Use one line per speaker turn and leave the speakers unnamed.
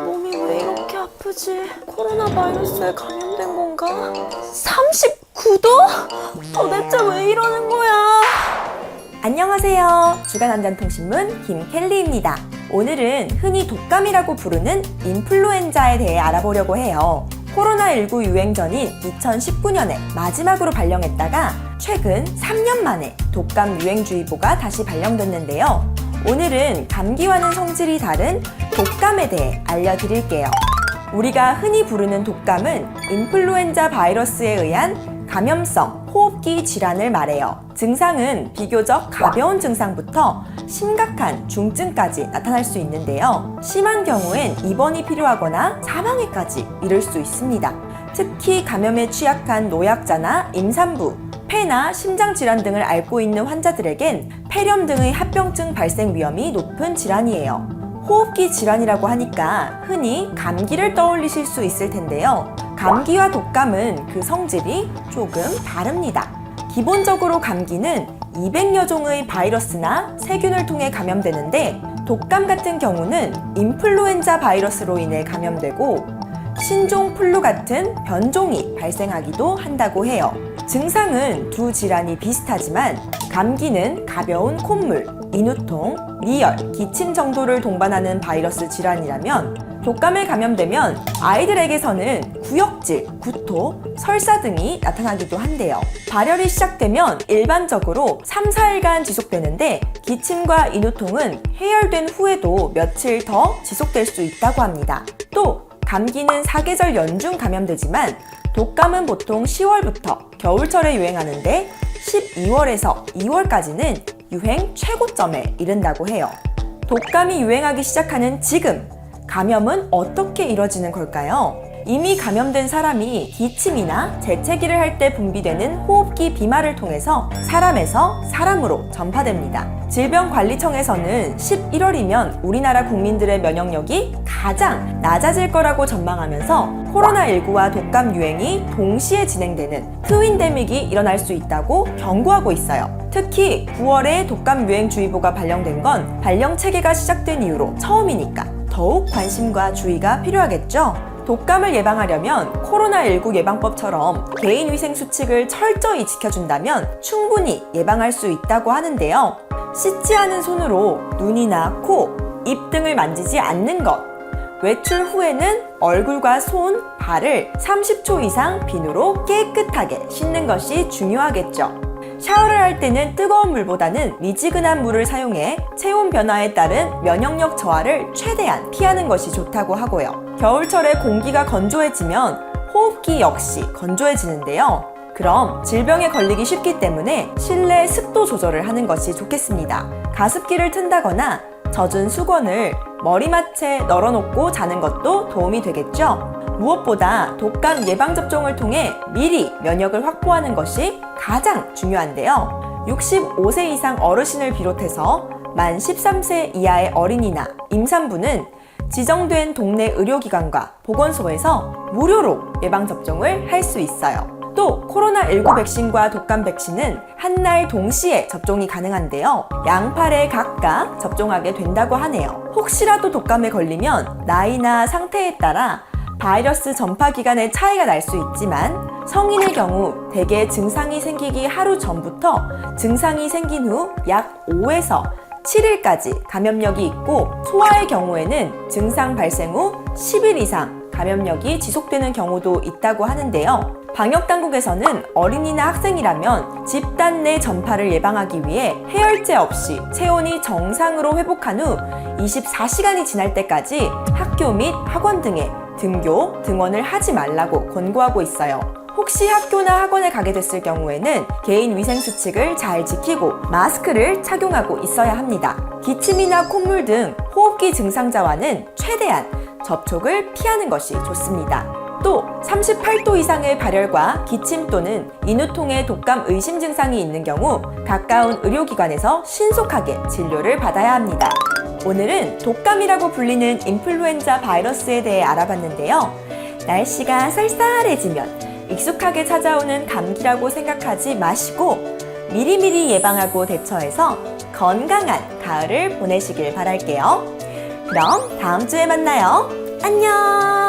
몸이 왜 이렇게 아프지? 코로나 바이러스에 감염된 건가? 39도? 도대체 왜 이러는 거야? 안녕하세요. 주간 한잔통신문 김켈리입니다. 오늘은 흔히 독감이라고 부르는 인플루엔자에 대해 알아보려고 해요. 코로나19 유행 전인 2019년에 마지막으로 발령했다가 최근 3년 만에 독감 유행주의보가 다시 발령됐는데요. 오늘은 감기와는 성질이 다른 독감에 대해 알려드릴게요. 우리가 흔히 부르는 독감은 인플루엔자 바이러스에 의한 감염성 호흡기 질환을 말해요. 증상은 비교적 가벼운 증상부터 심각한 중증까지 나타날 수 있는데요. 심한 경우엔 입원이 필요하거나 사망에까지 이를 수 있습니다. 특히 감염에 취약한 노약자나 임산부, 폐나 심장질환 등을 앓고 있는 환자들에겐 폐렴 등의 합병증 발생 위험이 높은 질환이에요. 호흡기 질환이라고 하니까 흔히 감기를 떠올리실 수 있을 텐데요. 감기와 독감은 그 성질이 조금 다릅니다. 기본적으로 감기는 200여 종의 바이러스나 세균을 통해 감염되는데 독감 같은 경우는 인플루엔자 바이러스로 인해 감염되고 신종 플루 같은 변종이 발생하기도 한다고 해요. 증상은 두 질환이 비슷하지만 감기는 가벼운 콧물, 인후통, 리열, 기침 정도를 동반하는 바이러스 질환이라면 독감에 감염되면 아이들에게서는 구역질, 구토, 설사 등이 나타나기도 한대요. 발열이 시작되면 일반적으로 3-4일간 지속되는데 기침과 인후통은 해열된 후에도 며칠 더 지속될 수 있다고 합니다. 또 감기는 사계절 연중 감염되지만 독감은 보통 10월부터 겨울철에 유행하는데 12월에서 2월까지는 유행 최고점에 이른다고 해요. 독감이 유행하기 시작하는 지금, 감염은 어떻게 이뤄지는 걸까요? 이미 감염된 사람이 기침이나 재채기를 할 때 분비되는 호흡기 비말을 통해서 사람에서 사람으로 전파됩니다. 질병관리청에서는 11월이면 우리나라 국민들의 면역력이 가장 낮아질 거라고 전망하면서 코로나19와 독감 유행이 동시에 진행되는 트윈데믹이 일어날 수 있다고 경고하고 있어요. 특히 9월에 독감 유행주의보가 발령된 건 발령 체계가 시작된 이후로 처음이니까 더욱 관심과 주의가 필요하겠죠? 독감을 예방하려면 코로나19 예방법처럼 개인위생 수칙을 철저히 지켜준다면 충분히 예방할 수 있다고 하는데요. 씻지 않은 손으로 눈이나 코, 입 등을 만지지 않는 것, 외출 후에는 얼굴과 손, 발을 30초 이상 비누로 깨끗하게 씻는 것이 중요하겠죠. 샤워를 할 때는 뜨거운 물보다는 미지근한 물을 사용해 체온 변화에 따른 면역력 저하를 최대한 피하는 것이 좋다고 하고요. 겨울철에 공기가 건조해지면 호흡기 역시 건조해지는데요. 그럼 질병에 걸리기 쉽기 때문에 실내 습도 조절을 하는 것이 좋겠습니다. 가습기를 튼다거나 젖은 수건을 머리맡에 널어놓고 자는 것도 도움이 되겠죠. 무엇보다 독감 예방접종을 통해 미리 면역을 확보하는 것이 가장 중요한데요. 65세 이상 어르신을 비롯해서 만 13세 이하의 어린이나 임산부는 지정된 동네 의료기관과 보건소에서 무료로 예방접종을 할 수 있어요. 또 코로나19 백신과 독감 백신은 한날 동시에 접종이 가능한데요. 양팔에 각각 접종하게 된다고 하네요. 혹시라도 독감에 걸리면 나이나 상태에 따라 바이러스 전파 기간의 차이가 날 수 있지만 성인의 경우 대개 증상이 생기기 하루 전부터 증상이 생긴 후 약 5에서 7일까지 감염력이 있고 소아의 경우에는 증상 발생 후 10일 이상 감염력이 지속되는 경우도 있다고 하는데요. 방역당국에서는 어린이나 학생이라면 집단 내 전파를 예방하기 위해 해열제 없이 체온이 정상으로 회복한 후 24시간이 지날 때까지 학교 및 학원 등에 등교, 등원을 하지 말라고 권고하고 있어요. 혹시 학교나 학원에 가게 됐을 경우에는 개인 위생 수칙을 잘 지키고 마스크를 착용하고 있어야 합니다. 기침이나 콧물 등 호흡기 증상자와는 최대한 접촉을 피하는 것이 좋습니다. 또 38도 이상의 발열과 기침 또는 인후통의 독감 의심 증상이 있는 경우 가까운 의료기관에서 신속하게 진료를 받아야 합니다. 오늘은 독감이라고 불리는 인플루엔자 바이러스에 대해 알아봤는데요. 날씨가 쌀쌀해지면 익숙하게 찾아오는 감기라고 생각하지 마시고 미리미리 예방하고 대처해서 건강한 가을을 보내시길 바랄게요. 그럼 다음 주에 만나요. 안녕!